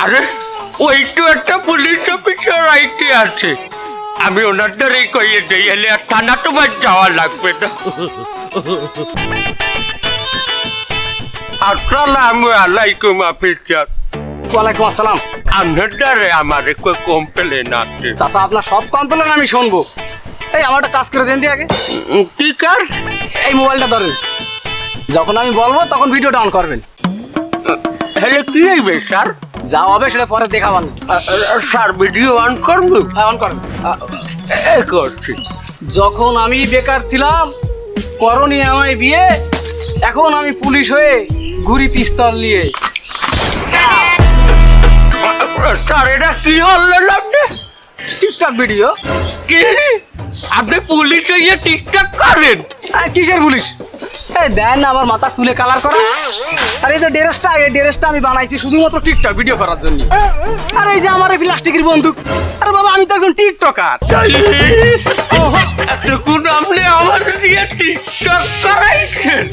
আরে ওই তো একটা পুলিশ অফিসার আইতে আছে, আমি ওনার দ্বারাই কইয়ে দিই, এলে আর থানা তোমার যাওয়া লাগবে না। আসসালামু আলাইকুম অফিসার। ওয়ালাইকুম আসসালাম। আপনার দ্বারে আমার কই কমপ্লেন আছে। চাচা আপনার সব কমপ্লেন আমি শুনবো। এই আমার একটা কাজ করে দেন দি আগে। কি কাজ? এই মোবাইলটা ধরেন, যখন আমি বলবো তখন ভিডিওটা অন করবেন। হলে কি হইবে স্যার? যা হবে সেটা পরে দেখাবান। স্যার ভিডিও অন করবো? হ্যাঁ অন করবেন। এই করছি। যখন আমি বেকার ছিলাম, করনি আমায় বিয়ে, এখন আমি পুলিশ হয়ে ঘুরি পিস্তল নিয়ে। স্যার এটা কি হলেন আপনি? TikTok video. কি আপনি পুলিশ হয়ে টিকটক করেন? কিসের পুলিশ? এই দেন না আমার মাথার চুলে কালার করা। আর এই যে ড্রেসটা, এই ড্রেসটা আমি বানাইছি শুধুমাত্র টিকটক ভিডিও করার জন্য। আর এই যে আমার এই প্লাস্টিকের বন্দুক, আরে বাবা আমি তো একজন টিকটকার। এখন আপনি আমার দিয়ে টিকটক করাইছেন?